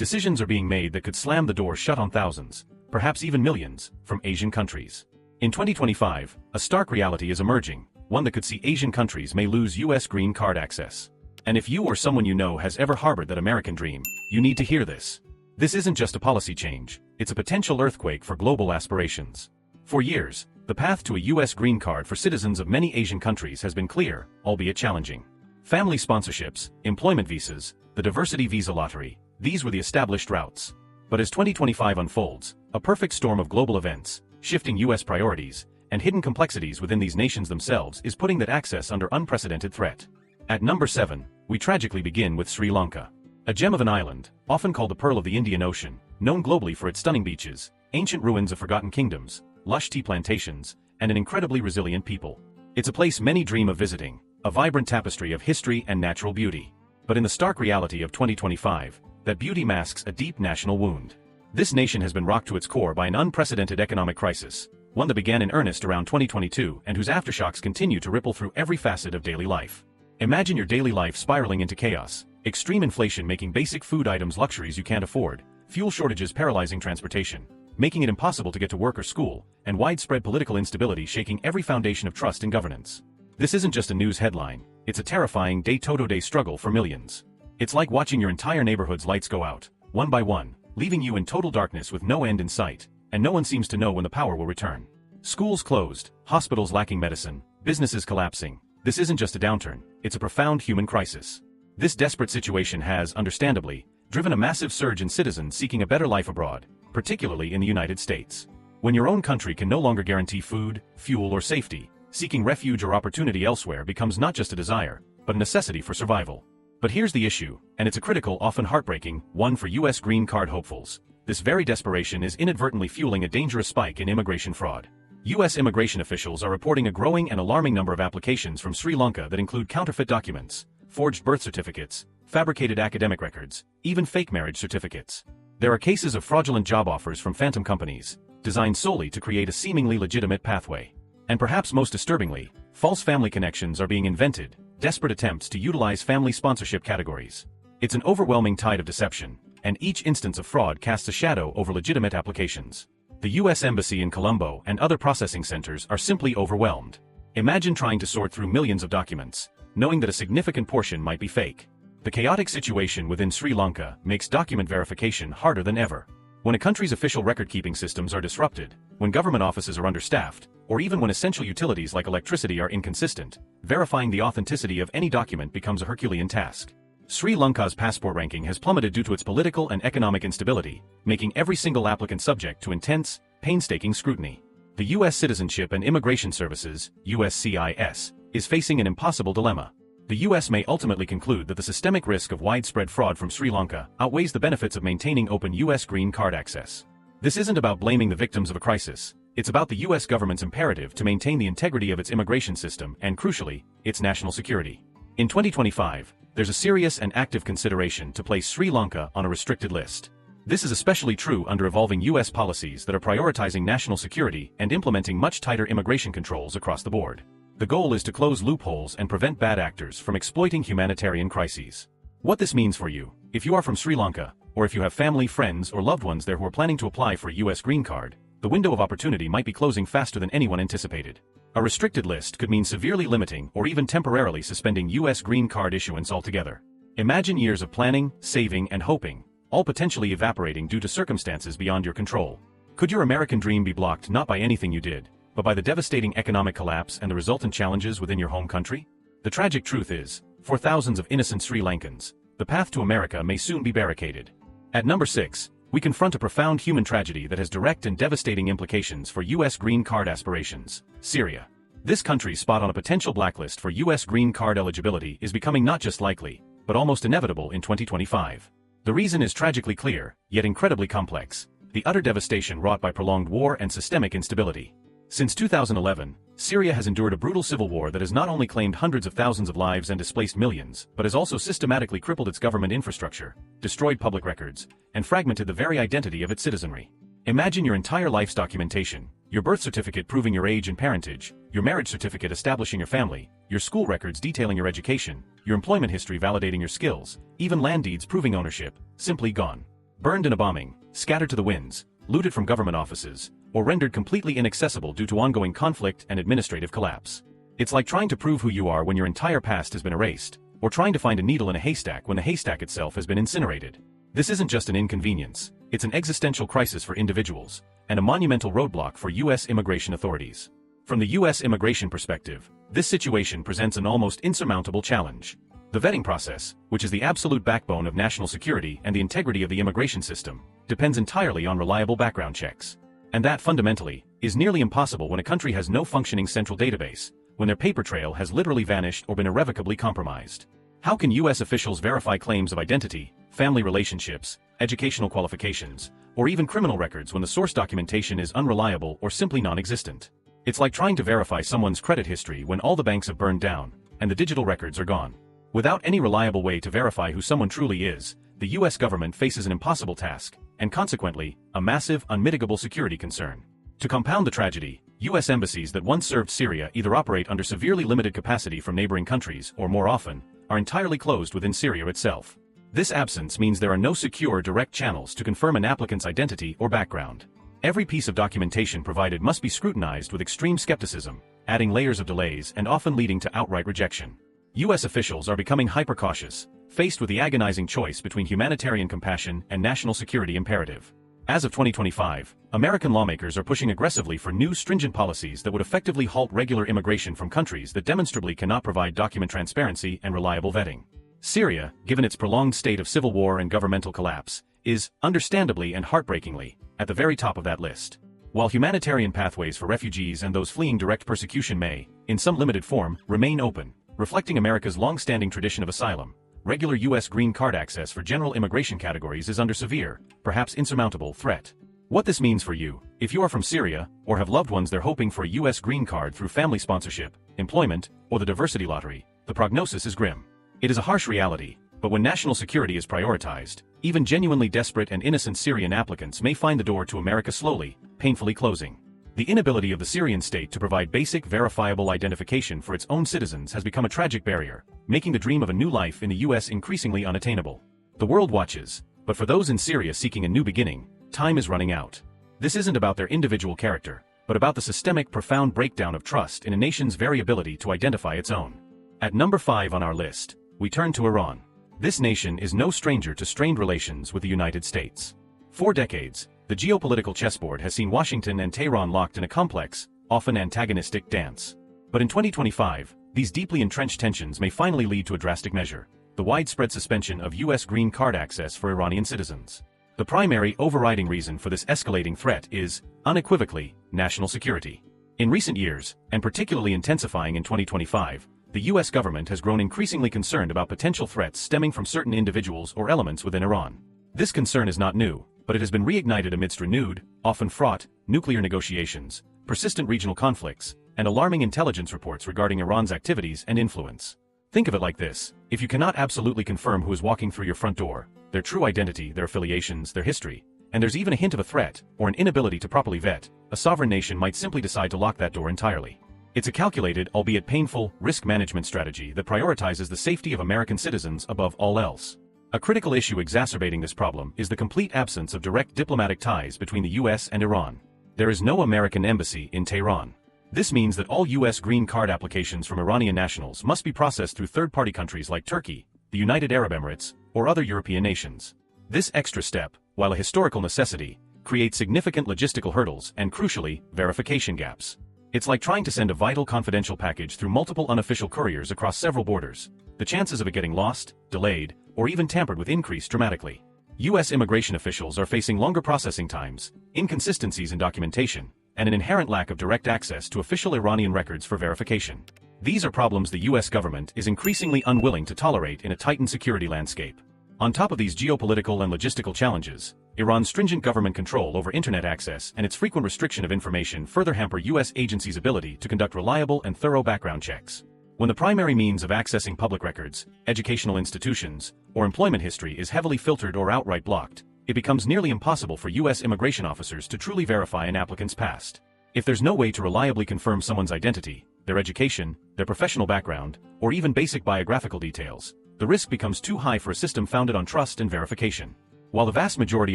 decisions are being made that could slam the door shut on thousands, perhaps even millions, from Asian countries. In 2025, a stark reality is emerging, one that could see Asian countries may lose U.S. green card access. And if you or someone you know has ever harbored that American dream, you need to hear this. This isn't just a policy change, it's a potential earthquake for global aspirations. For years, the path to a U.S. green card for citizens of many Asian countries has been clear, albeit challenging. Family sponsorships, employment visas, the diversity visa lottery, these were the established routes. But as 2025 unfolds, a perfect storm of global events, shifting U.S. priorities, and hidden complexities within these nations themselves is putting that access under unprecedented threat. At number 7, we tragically begin with Sri Lanka. A gem of an island, often called the Pearl of the Indian Ocean, known globally for its stunning beaches, ancient ruins of forgotten kingdoms, lush tea plantations, and an incredibly resilient people. It's a place many dream of visiting, a vibrant tapestry of history and natural beauty. But in the stark reality of 2025, that beauty masks a deep national wound. This nation has been rocked to its core by an unprecedented economic crisis, one that began in earnest around 2022 and whose aftershocks continue to ripple through every facet of daily life. Imagine your daily life spiraling into chaos, extreme inflation making basic food items luxuries you can't afford, fuel shortages paralyzing transportation, making it impossible to get to work or school, and widespread political instability shaking every foundation of trust in governance. This isn't just a news headline, it's a terrifying day-to-day struggle for millions. It's like watching your entire neighborhood's lights go out, one by one, leaving you in total darkness with no end in sight, and no one seems to know when the power will return. Schools closed, hospitals lacking medicine, businesses collapsing. This isn't just a downturn, it's a profound human crisis. This desperate situation has, understandably, driven a massive surge in citizens seeking a better life abroad, particularly in the United States. When your own country can no longer guarantee food, fuel, or safety, seeking refuge or opportunity elsewhere becomes not just a desire, but a necessity for survival. But here's the issue, and it's a critical, often heartbreaking, one for U.S. green card hopefuls. This very desperation is inadvertently fueling a dangerous spike in immigration fraud. U.S. immigration officials are reporting a growing and alarming number of applications from Sri Lanka that include counterfeit documents, forged birth certificates, fabricated academic records, even fake marriage certificates. There are cases of fraudulent job offers from phantom companies, designed solely to create a seemingly legitimate pathway. And perhaps most disturbingly, false family connections are being invented, desperate attempts to utilize family sponsorship categories. It's an overwhelming tide of deception, and each instance of fraud casts a shadow over legitimate applications. The U.S. Embassy in Colombo and other processing centers are simply overwhelmed. Imagine trying to sort through millions of documents, knowing that a significant portion might be fake. The chaotic situation within Sri Lanka makes document verification harder than ever. When a country's official record-keeping systems are disrupted, when government offices are understaffed, or even when essential utilities like electricity are inconsistent, verifying the authenticity of any document becomes a Herculean task. Sri Lanka's passport ranking has plummeted due to its political and economic instability, making every single applicant subject to intense, painstaking scrutiny. The U.S. Citizenship and Immigration Services, USCIS, is facing an impossible dilemma. The U.S. may ultimately conclude that the systemic risk of widespread fraud from Sri Lanka outweighs the benefits of maintaining open U.S. green card access. This isn't about blaming the victims of a crisis, it's about the U.S. government's imperative to maintain the integrity of its immigration system and, crucially, its national security. In 2025, there's a serious and active consideration to place Sri Lanka on a restricted list. This is especially true under evolving U.S. policies that are prioritizing national security and implementing much tighter immigration controls across the board. The goal is to close loopholes and prevent bad actors from exploiting humanitarian crises. What this means for you, if you are from Sri Lanka, or if you have family, friends, or loved ones there who are planning to apply for a U.S. green card, the window of opportunity might be closing faster than anyone anticipated. A restricted list could mean severely limiting or even temporarily suspending U.S. green card issuance altogether. Imagine years of planning, saving, and hoping, all potentially evaporating due to circumstances beyond your control. Could your American dream be blocked not by anything you did, but by the devastating economic collapse and the resultant challenges within your home country? The tragic truth is, for thousands of innocent Sri Lankans, the path to America may soon be barricaded. At number 6, we confront a profound human tragedy that has direct and devastating implications for U.S. green card aspirations: Syria. This country's spot on a potential blacklist for U.S. green card eligibility is becoming not just likely, but almost inevitable in 2025. The reason is tragically clear, yet incredibly complex: the utter devastation wrought by prolonged war and systemic instability. Since 2011, Syria has endured a brutal civil war that has not only claimed hundreds of thousands of lives and displaced millions, but has also systematically crippled its government infrastructure, destroyed public records, and fragmented the very identity of its citizenry. Imagine your entire life's documentation: your birth certificate proving your age and parentage, your marriage certificate establishing your family, your school records detailing your education, your employment history validating your skills, even land deeds proving ownership, simply gone. burned in a bombing, scattered to the winds, looted from government offices, or rendered completely inaccessible due to ongoing conflict and administrative collapse. It's like trying to prove who you are when your entire past has been erased, or trying to find a needle in a haystack when the haystack itself has been incinerated. This isn't just an inconvenience, it's an existential crisis for individuals, and a monumental roadblock for U.S. immigration authorities. From the U.S. immigration perspective, this situation presents an almost insurmountable challenge. The vetting process, which is the absolute backbone of national security and the integrity of the immigration system, depends entirely on reliable background checks. And that, fundamentally, is nearly impossible when a country has no functioning central database, when their paper trail has literally vanished or been irrevocably compromised. How can U.S. officials verify claims of identity, family relationships, educational qualifications, or even criminal records when the source documentation is unreliable or simply non-existent? It's like trying to verify someone's credit history when all the banks have burned down, and the digital records are gone. Without any reliable way to verify who someone truly is, the U.S. government faces an impossible task, and consequently, a massive, unmitigable security concern. To compound the tragedy, U.S. embassies that once served Syria either operate under severely limited capacity from neighboring countries or, more often, are entirely closed within Syria itself. This absence means there are no secure direct channels to confirm an applicant's identity or background. Every piece of documentation provided must be scrutinized with extreme skepticism, adding layers of delays and often leading to outright rejection. U.S. officials are becoming hyper-cautious, faced with the agonizing choice between humanitarian compassion and national security imperative. As of 2025, American lawmakers are pushing aggressively for new stringent policies that would effectively halt regular immigration from countries that demonstrably cannot provide document transparency and reliable vetting. Syria, given its prolonged state of civil war and governmental collapse, is, understandably and heartbreakingly, at the very top of that list. While humanitarian pathways for refugees and those fleeing direct persecution may, in some limited form, remain open, reflecting America's long-standing tradition of asylum, regular U.S. green card access for general immigration categories is under severe, perhaps insurmountable, threat. What this means for you, if you are from Syria, or have loved ones they're hoping for a U.S. green card through family sponsorship, employment, or the diversity lottery, the prognosis is grim. It is a harsh reality, but when national security is prioritized, even genuinely desperate and innocent Syrian applicants may find the door to America slowly, painfully closing. The inability of the Syrian state to provide basic verifiable identification for its own citizens has become a tragic barrier, making the dream of a new life in the U.S. increasingly unattainable. The world watches, but for those in Syria seeking a new beginning, time is running out. This isn't about their individual character, but about the systemic, profound breakdown of trust in a nation's very ability to identify its own. At number 5 on our list, we turn to Iran. This nation is no stranger to strained relations with the United States. For decades, the geopolitical chessboard has seen Washington and Tehran locked in a complex, often antagonistic dance. But in 2025, these deeply entrenched tensions may finally lead to a drastic measure: the widespread suspension of U.S. green card access for Iranian citizens. The primary overriding reason for this escalating threat is, unequivocally, national security. In recent years, and particularly intensifying in 2025, the U.S. government has grown increasingly concerned about potential threats stemming from certain individuals or elements within Iran. This concern is not new, but it has been reignited amidst renewed, often fraught, nuclear negotiations, persistent regional conflicts, and alarming intelligence reports regarding Iran's activities and influence. Think of it like this: if you cannot absolutely confirm who is walking through your front door, their true identity, their affiliations, their history, and there's even a hint of a threat, or an inability to properly vet, a sovereign nation might simply decide to lock that door entirely. It's a calculated, albeit painful, risk management strategy that prioritizes the safety of American citizens above all else. A critical issue exacerbating this problem is the complete absence of direct diplomatic ties between the U.S. and Iran. There is no American embassy in Tehran. This means that all U.S. green card applications from Iranian nationals must be processed through third-party countries like Turkey, the United Arab Emirates, or other European nations. This extra step, while a historical necessity, creates significant logistical hurdles and, crucially, verification gaps. It's like trying to send a vital confidential package through multiple unofficial couriers across several borders. The chances of it getting lost, delayed, or even tampered with increase dramatically. U.S. immigration officials are facing longer processing times, inconsistencies in documentation, and an inherent lack of direct access to official Iranian records for verification. These are problems the U.S. government is increasingly unwilling to tolerate in a tightened security landscape. On top of these geopolitical and logistical challenges, Iran's stringent government control over internet access and its frequent restriction of information further hamper U.S. agencies' ability to conduct reliable and thorough background checks. When the primary means of accessing public records, educational institutions, or employment history is heavily filtered or outright blocked, it becomes nearly impossible for U.S. immigration officers to truly verify an applicant's past. If there's no way to reliably confirm someone's identity, their education, their professional background, or even basic biographical details, the risk becomes too high for a system founded on trust and verification. While the vast majority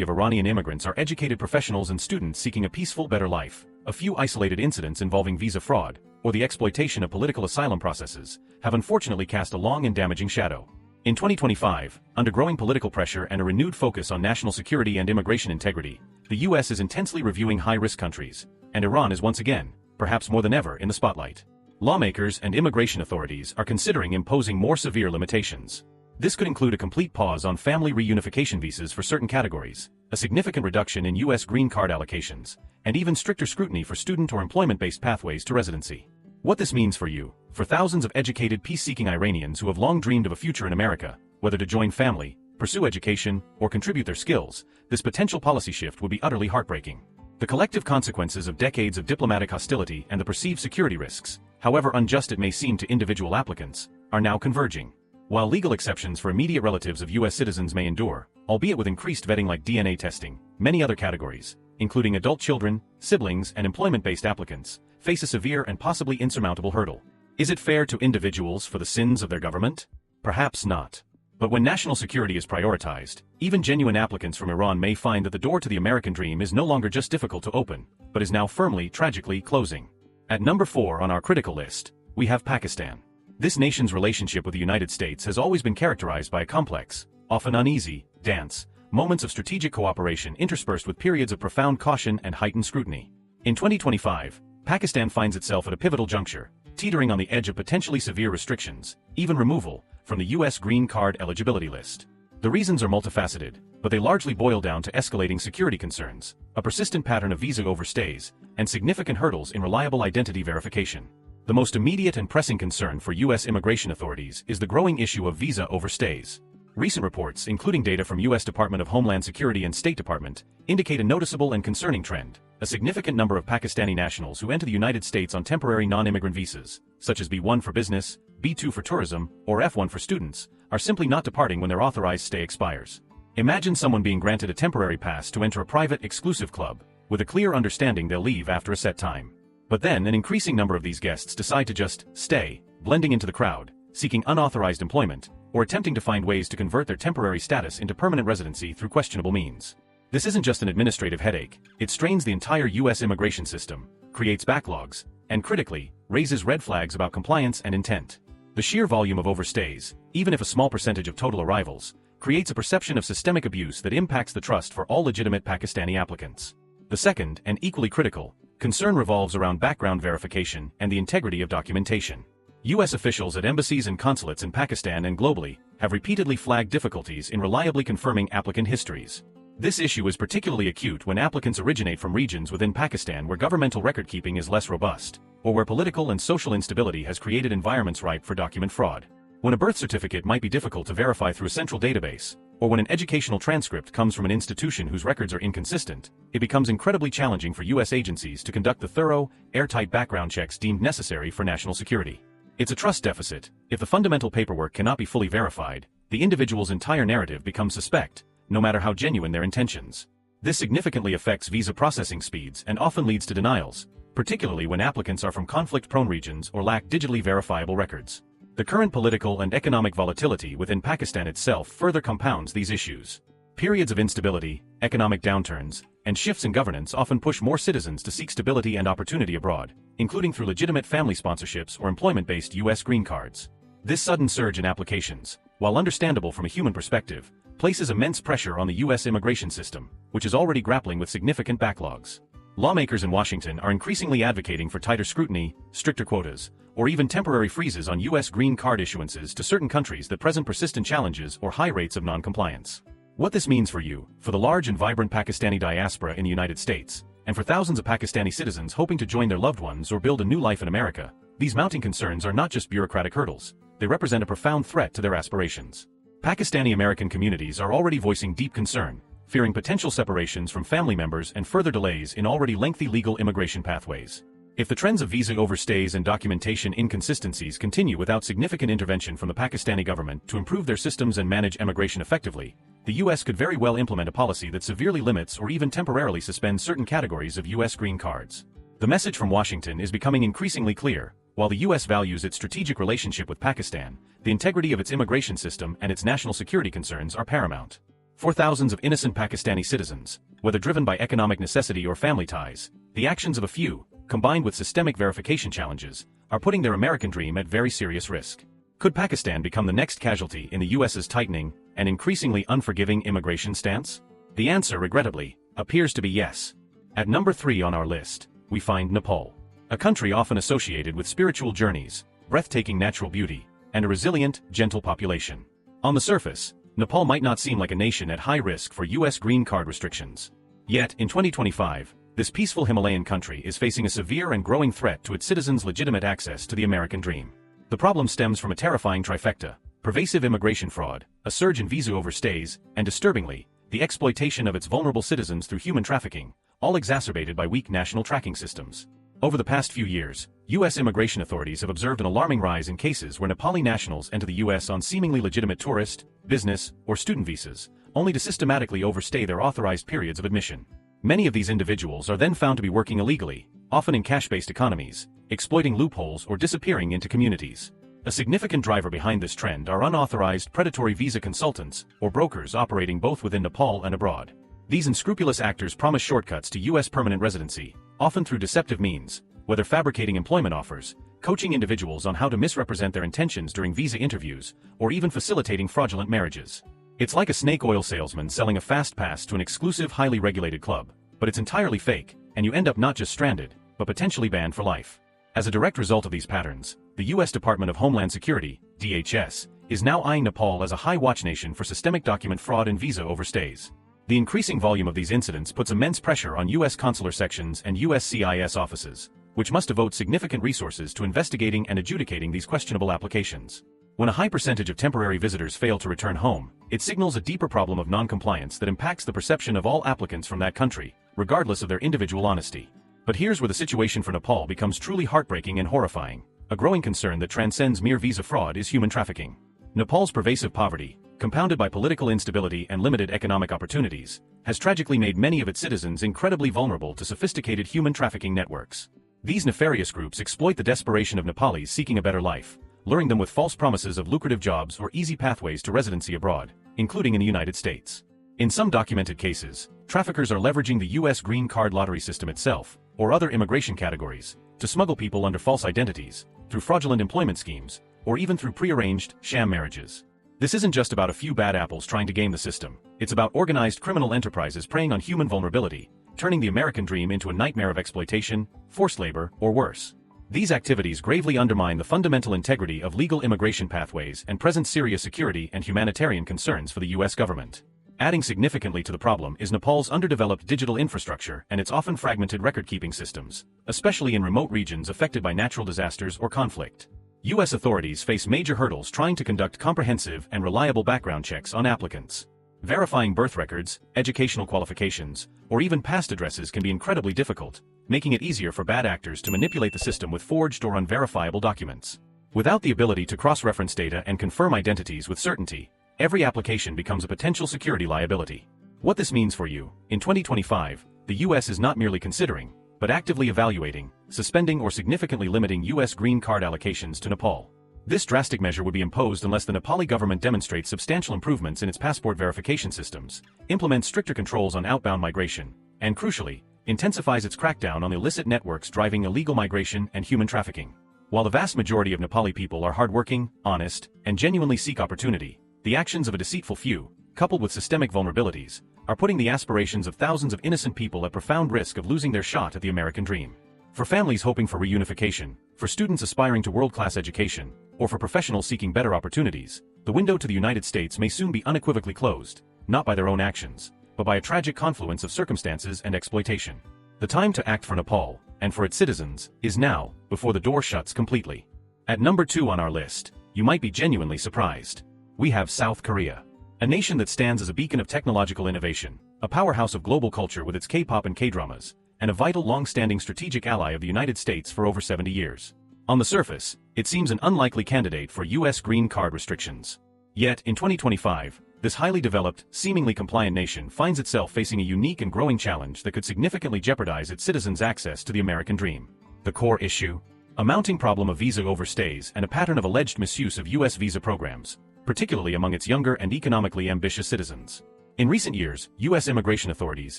of Iranian immigrants are educated professionals and students seeking a peaceful, better life, a few isolated incidents involving visa fraud, or the exploitation of political asylum processes, have unfortunately cast a long and damaging shadow. In 2025, under growing political pressure and a renewed focus on national security and immigration integrity, the U.S. is intensely reviewing high-risk countries, and Iran is once again, perhaps more than ever, in the spotlight. Lawmakers and immigration authorities are considering imposing more severe limitations. This could include a complete pause on family reunification visas for certain categories, a significant reduction in U.S. green card allocations, and even stricter scrutiny for student or employment-based pathways to residency. What this means for you, for thousands of educated peace-seeking Iranians who have long dreamed of a future in America, whether to join family, pursue education, or contribute their skills, this potential policy shift would be utterly heartbreaking. The collective consequences of decades of diplomatic hostility and the perceived security risks, however unjust it may seem to individual applicants, are now converging. While legal exceptions for immediate relatives of U.S. citizens may endure, albeit with increased vetting like DNA testing, many other categories, including adult children, siblings, and employment-based applicants, face a severe and possibly insurmountable hurdle. Is it fair to individuals for the sins of their government? Perhaps not. But when national security is prioritized, even genuine applicants from Iran may find that the door to the American dream is no longer just difficult to open, but is now firmly, tragically, closing. At number 4 on our critical list, we have Pakistan. This nation's relationship with the United States has always been characterized by a complex, often uneasy, dance, moments of strategic cooperation interspersed with periods of profound caution and heightened scrutiny. In 2025, Pakistan finds itself at a pivotal juncture, teetering on the edge of potentially severe restrictions, even removal, from the U.S. green card eligibility list. The reasons are multifaceted, but they largely boil down to escalating security concerns, a persistent pattern of visa overstays, and significant hurdles in reliable identity verification. The most immediate and pressing concern for U.S. immigration authorities is the growing issue of visa overstays. Recent reports, including data from U.S. Department of Homeland Security and State Department, indicate a noticeable and concerning trend. A significant number of Pakistani nationals who enter the United States on temporary non-immigrant visas, such as B1 for business, B2 for tourism, or F1 for students, are simply not departing when their authorized stay expires. Imagine someone being granted a temporary pass to enter a private, exclusive club, with a clear understanding they'll leave after a set time. But then an increasing number of these guests decide to just stay, blending into the crowd, seeking unauthorized employment, or attempting to find ways to convert their temporary status into permanent residency through questionable means. This isn't just an administrative headache, it strains the entire U.S. immigration system, creates backlogs, and critically, raises red flags about compliance and intent. The sheer volume of overstays, even if a small percentage of total arrivals, creates a perception of systemic abuse that impacts the trust for all legitimate Pakistani applicants. The second, and equally critical, concern revolves around background verification and the integrity of documentation. U.S. officials at embassies and consulates in Pakistan and globally have repeatedly flagged difficulties in reliably confirming applicant histories. This issue is particularly acute when applicants originate from regions within Pakistan where governmental record-keeping is less robust, or where political and social instability has created environments ripe for document fraud. When a birth certificate might be difficult to verify through a central database, or when an educational transcript comes from an institution whose records are inconsistent, it becomes incredibly challenging for U.S. agencies to conduct the thorough, airtight background checks deemed necessary for national security. It's a trust deficit. If the fundamental paperwork cannot be fully verified, the individual's entire narrative becomes suspect, no matter how genuine their intentions. This significantly affects visa processing speeds and often leads to denials, particularly when applicants are from conflict-prone regions or lack digitally verifiable records. The current political and economic volatility within Pakistan itself further compounds these issues. Periods of instability, economic downturns, and shifts in governance often push more citizens to seek stability and opportunity abroad, including through legitimate family sponsorships or employment-based U.S. green cards. This sudden surge in applications, while understandable from a human perspective, places immense pressure on the U.S. immigration system, which is already grappling with significant backlogs. Lawmakers in Washington are increasingly advocating for tighter scrutiny, stricter quotas, or even temporary freezes on U.S. green card issuances to certain countries that present persistent challenges or high rates of non-compliance. What this means for you, for the large and vibrant Pakistani diaspora in the United States, and for thousands of Pakistani citizens hoping to join their loved ones or build a new life in America, these mounting concerns are not just bureaucratic hurdles, they represent a profound threat to their aspirations. Pakistani American communities are already voicing deep concern, fearing potential separations from family members and further delays in already lengthy legal immigration pathways. If the trends of visa overstays and documentation inconsistencies continue without significant intervention from the Pakistani government to improve their systems and manage immigration effectively, the U.S. could very well implement a policy that severely limits or even temporarily suspends certain categories of U.S. green cards. The message from Washington is becoming increasingly clear. While the U.S. values its strategic relationship with Pakistan, the integrity of its immigration system and its national security concerns are paramount. For thousands of innocent Pakistani citizens, whether driven by economic necessity or family ties, the actions of a few, combined with systemic verification challenges, are putting their American dream at very serious risk. Could Pakistan become the next casualty in the US's tightening and increasingly unforgiving immigration stance? The answer, regrettably, appears to be yes. At number 3 on our list, we find Nepal. A country often associated with spiritual journeys, breathtaking natural beauty, and a resilient, gentle population. On the surface, Nepal might not seem like a nation at high risk for US green card restrictions. Yet, in 2025, this peaceful Himalayan country is facing a severe and growing threat to its citizens' legitimate access to the American dream. The problem stems from a terrifying trifecta: pervasive immigration fraud, a surge in visa overstays, and disturbingly, the exploitation of its vulnerable citizens through human trafficking, all exacerbated by weak national tracking systems. Over the past few years, U.S. immigration authorities have observed an alarming rise in cases where Nepali nationals enter the U.S. on seemingly legitimate tourist, business, or student visas, only to systematically overstay their authorized periods of admission. Many of these individuals are then found to be working illegally, often in cash-based economies, exploiting loopholes or disappearing into communities. A significant driver behind this trend are unauthorized predatory visa consultants, or brokers operating both within Nepal and abroad. These unscrupulous actors promise shortcuts to U.S. permanent residency, often through deceptive means, whether fabricating employment offers, coaching individuals on how to misrepresent their intentions during visa interviews, or even facilitating fraudulent marriages. It's like a snake oil salesman selling a fast pass to an exclusive, highly regulated club, but it's entirely fake, and you end up not just stranded, but potentially banned for life. As a direct result of these patterns, the U.S. Department of Homeland Security, DHS, is now eyeing Nepal as a high-watch nation for systemic document fraud and visa overstays. The increasing volume of these incidents puts immense pressure on U.S. consular sections and USCIS offices, which must devote significant resources to investigating and adjudicating these questionable applications. When a high percentage of temporary visitors fail to return home, it signals a deeper problem of non-compliance that impacts the perception of all applicants from that country, regardless of their individual honesty. But here's where the situation for Nepal becomes truly heartbreaking and horrifying. A growing concern that transcends mere visa fraud is human trafficking. Nepal's pervasive poverty, compounded by political instability and limited economic opportunities, has tragically made many of its citizens incredibly vulnerable to sophisticated human trafficking networks. These nefarious groups exploit the desperation of Nepalis seeking a better life, luring them with false promises of lucrative jobs or easy pathways to residency abroad, including in the United States. In some documented cases, traffickers are leveraging the U.S. green card lottery system itself, or other immigration categories, to smuggle people under false identities, through fraudulent employment schemes, or even through prearranged, sham marriages. This isn't just about a few bad apples trying to game the system, it's about organized criminal enterprises preying on human vulnerability, turning the American dream into a nightmare of exploitation, forced labor, or worse. These activities gravely undermine the fundamental integrity of legal immigration pathways and present serious security and humanitarian concerns for the U.S. government. Adding significantly to the problem is Nepal's underdeveloped digital infrastructure and its often fragmented record-keeping systems, especially in remote regions affected by natural disasters or conflict. U.S. authorities face major hurdles trying to conduct comprehensive and reliable background checks on applicants. Verifying birth records, educational qualifications, or even past addresses can be incredibly difficult, making it easier for bad actors to manipulate the system with forged or unverifiable documents. Without the ability to cross-reference data and confirm identities with certainty, every application becomes a potential security liability. What this means for you: in 2025, the U.S. is not merely considering, but actively evaluating, suspending or significantly limiting U.S. green card allocations to Nepal. This drastic measure would be imposed unless the Nepali government demonstrates substantial improvements in its passport verification systems, implements stricter controls on outbound migration, and crucially, intensifies its crackdown on the illicit networks driving illegal migration and human trafficking. While the vast majority of Nepali people are hardworking, honest, and genuinely seek opportunity, the actions of a deceitful few, coupled with systemic vulnerabilities, are putting the aspirations of thousands of innocent people at profound risk of losing their shot at the American dream. For families hoping for reunification, for students aspiring to world-class education, or for professionals seeking better opportunities, the window to the United States may soon be unequivocally closed, not by their own actions, but by a tragic confluence of circumstances and exploitation. The time to act for Nepal, and for its citizens, is now, before the door shuts completely. At number 2 on our list, you might be genuinely surprised. We have South Korea. A nation that stands as a beacon of technological innovation, a powerhouse of global culture with its K-pop and K-dramas, and a vital long-standing strategic ally of the United States for over 70 years. On the surface, it seems an unlikely candidate for U.S. green card restrictions. Yet, in 2025, this highly developed, seemingly compliant nation finds itself facing a unique and growing challenge that could significantly jeopardize its citizens' access to the American dream. The core issue? A mounting problem of visa overstays and a pattern of alleged misuse of U.S. visa programs, particularly among its younger and economically ambitious citizens. In recent years, U.S. immigration authorities,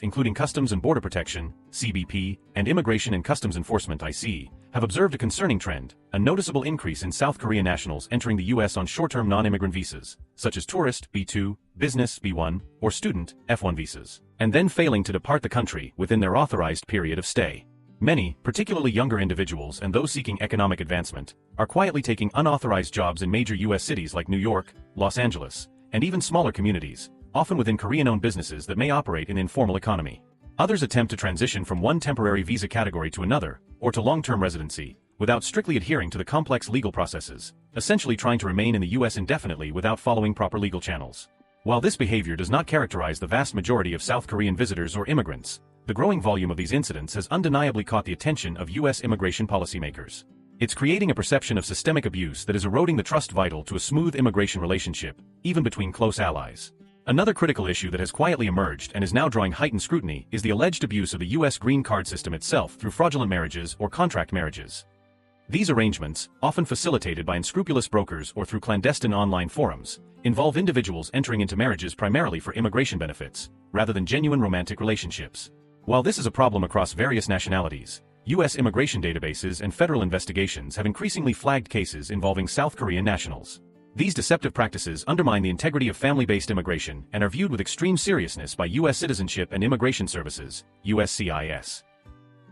including Customs and Border Protection, CBP, and Immigration and Customs Enforcement, IC, have observed a concerning trend, a noticeable increase in South Korean nationals entering the U.S. on short-term non-immigrant visas, such as tourist, B2, business, B1, or student, F1 visas, and then failing to depart the country within their authorized period of stay. Many, particularly younger individuals and those seeking economic advancement, are quietly taking unauthorized jobs in major U.S. cities like New York, Los Angeles, and even smaller communities, often within Korean-owned businesses that may operate in the informal economy. Others attempt to transition from one temporary visa category to another, or to long-term residency, without strictly adhering to the complex legal processes, essentially trying to remain in the U.S. indefinitely without following proper legal channels. While this behavior does not characterize the vast majority of South Korean visitors or immigrants, the growing volume of these incidents has undeniably caught the attention of U.S. immigration policymakers. It's creating a perception of systemic abuse that is eroding the trust vital to a smooth immigration relationship, even between close allies. Another critical issue that has quietly emerged and is now drawing heightened scrutiny is the alleged abuse of the U.S. green card system itself through fraudulent marriages or contract marriages. These arrangements, often facilitated by unscrupulous brokers or through clandestine online forums, involve individuals entering into marriages primarily for immigration benefits, rather than genuine romantic relationships. While this is a problem across various nationalities, U.S. immigration databases and federal investigations have increasingly flagged cases involving South Korean nationals. These deceptive practices undermine the integrity of family-based immigration and are viewed with extreme seriousness by U.S. Citizenship and Immigration Services, USCIS.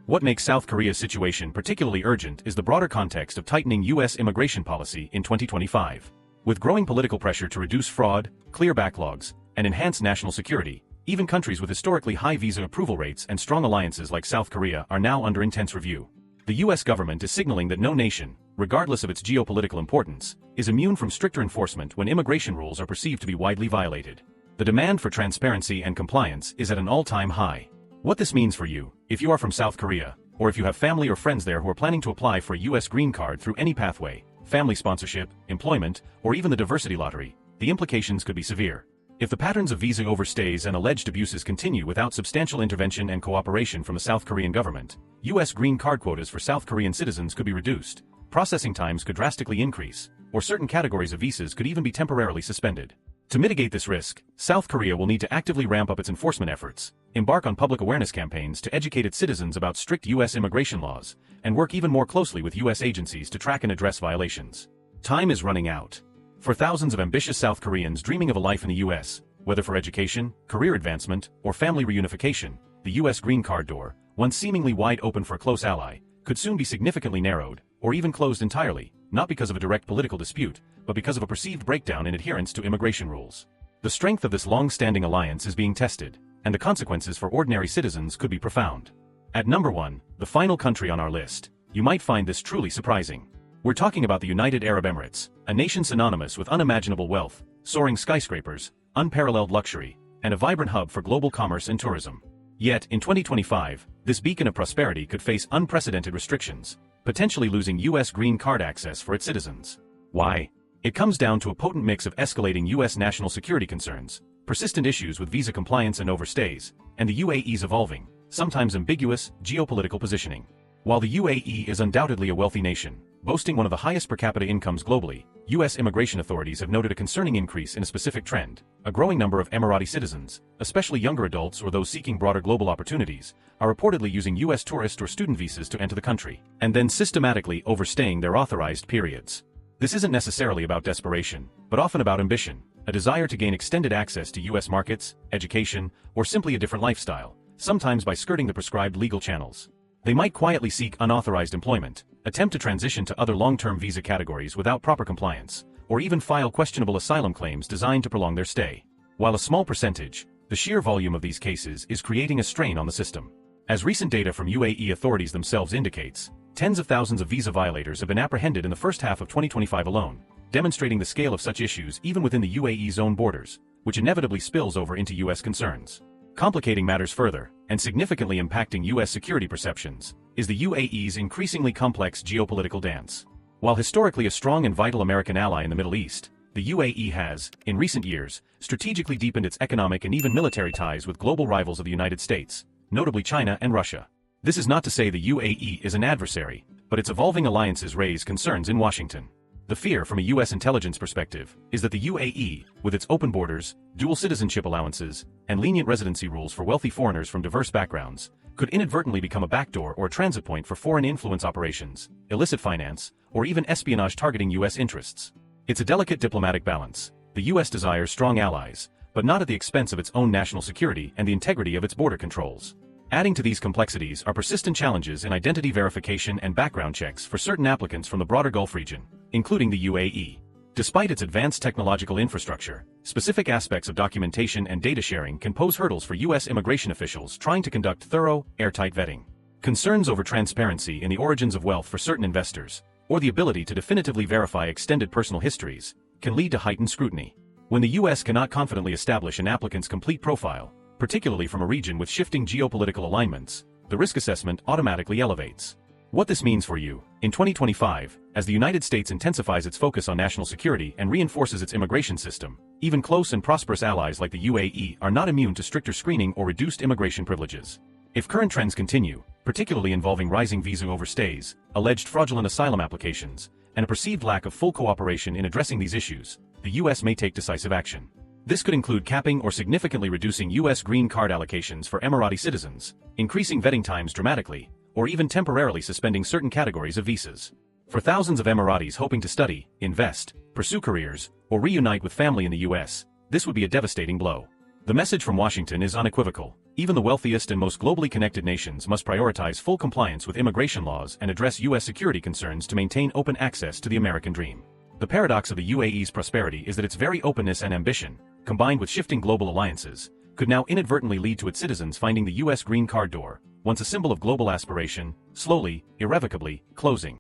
What makes South Korea's situation particularly urgent is the broader context of tightening U.S. immigration policy in 2025. With growing political pressure to reduce fraud, clear backlogs, and enhance national security, even countries with historically high visa approval rates and strong alliances like South Korea are now under intense review. The U.S. government is signaling that no nation, regardless of its geopolitical importance, is immune from stricter enforcement when immigration rules are perceived to be widely violated. The demand for transparency and compliance is at an all-time high. What this means for you, if you are from South Korea, or if you have family or friends there who are planning to apply for a U.S. green card through any pathway, family sponsorship, employment, or even the diversity lottery, the implications could be severe. If the patterns of visa overstays and alleged abuses continue without substantial intervention and cooperation from the South Korean government, U.S. green card quotas for South Korean citizens could be reduced, processing times could drastically increase, or certain categories of visas could even be temporarily suspended. To mitigate this risk, South Korea will need to actively ramp up its enforcement efforts, embark on public awareness campaigns to educate its citizens about strict U.S. immigration laws, and work even more closely with U.S. agencies to track and address violations. Time is running out. For thousands of ambitious South Koreans dreaming of a life in the U.S., whether for education, career advancement, or family reunification, the U.S. green card door, once seemingly wide open for a close ally, could soon be significantly narrowed, or even closed entirely, not because of a direct political dispute, but because of a perceived breakdown in adherence to immigration rules. The strength of this long-standing alliance is being tested, and the consequences for ordinary citizens could be profound. At number 1, the final country on our list, you might find this truly surprising. We're talking about the United Arab Emirates, a nation synonymous with unimaginable wealth, soaring skyscrapers, unparalleled luxury, and a vibrant hub for global commerce and tourism. Yet, in 2025, this beacon of prosperity could face unprecedented restrictions, potentially losing U.S. green card access for its citizens. Why? It comes down to a potent mix of escalating U.S. national security concerns, persistent issues with visa compliance and overstays, and the UAE's evolving, sometimes ambiguous, geopolitical positioning. While the UAE is undoubtedly a wealthy nation, boasting one of the highest per capita incomes globally, U.S. immigration authorities have noted a concerning increase in a specific trend. A growing number of Emirati citizens, especially younger adults or those seeking broader global opportunities, are reportedly using U.S. tourist or student visas to enter the country, and then systematically overstaying their authorized periods. This isn't necessarily about desperation, but often about ambition, a desire to gain extended access to U.S. markets, education, or simply a different lifestyle, sometimes by skirting the prescribed legal channels. They might quietly seek unauthorized employment, attempt to transition to other long-term visa categories without proper compliance, or even file questionable asylum claims designed to prolong their stay. While a small percentage, the sheer volume of these cases is creating a strain on the system. As recent data from UAE authorities themselves indicates, tens of thousands of visa violators have been apprehended in the first half of 2025 alone, demonstrating the scale of such issues even within the UAE's own borders, which inevitably spills over into U.S. concerns. Complicating matters further, and significantly impacting U.S. security perceptions, is the UAE's increasingly complex geopolitical dance. While historically a strong and vital American ally in the Middle East, the UAE has, in recent years, strategically deepened its economic and even military ties with global rivals of the United States, notably China and Russia. This is not to say the UAE is an adversary, but its evolving alliances raise concerns in Washington. The fear from a U.S. intelligence perspective is that the UAE, with its open borders, dual citizenship allowances, and lenient residency rules for wealthy foreigners from diverse backgrounds, could inadvertently become a backdoor or a transit point for foreign influence operations, illicit finance, or even espionage targeting U.S. interests. It's a delicate diplomatic balance. The U.S. desires strong allies, but not at the expense of its own national security and the integrity of its border controls. Adding to these complexities are persistent challenges in identity verification and background checks for certain applicants from the broader Gulf region, including the UAE. Despite its advanced technological infrastructure, specific aspects of documentation and data sharing can pose hurdles for U.S. immigration officials trying to conduct thorough, airtight vetting. Concerns over transparency in the origins of wealth for certain investors, or the ability to definitively verify extended personal histories, can lead to heightened scrutiny. When the U.S. cannot confidently establish an applicant's complete profile, particularly from a region with shifting geopolitical alignments, the risk assessment automatically elevates. What this means for you, in 2025, as the United States intensifies its focus on national security and reinforces its immigration system, even close and prosperous allies like the UAE are not immune to stricter screening or reduced immigration privileges. If current trends continue, particularly involving rising visa overstays, alleged fraudulent asylum applications, and a perceived lack of full cooperation in addressing these issues, the U.S. may take decisive action. This could include capping or significantly reducing U.S. green card allocations for Emirati citizens, increasing vetting times dramatically, or even temporarily suspending certain categories of visas. For thousands of Emiratis hoping to study, invest, pursue careers, or reunite with family in the U.S., this would be a devastating blow. The message from Washington is unequivocal. Even the wealthiest and most globally connected nations must prioritize full compliance with immigration laws and address U.S. security concerns to maintain open access to the American dream. The paradox of the UAE's prosperity is that its very openness and ambition, combined with shifting global alliances, could now inadvertently lead to its citizens finding the U.S. green card door, once a symbol of global aspiration, slowly, irrevocably, closing.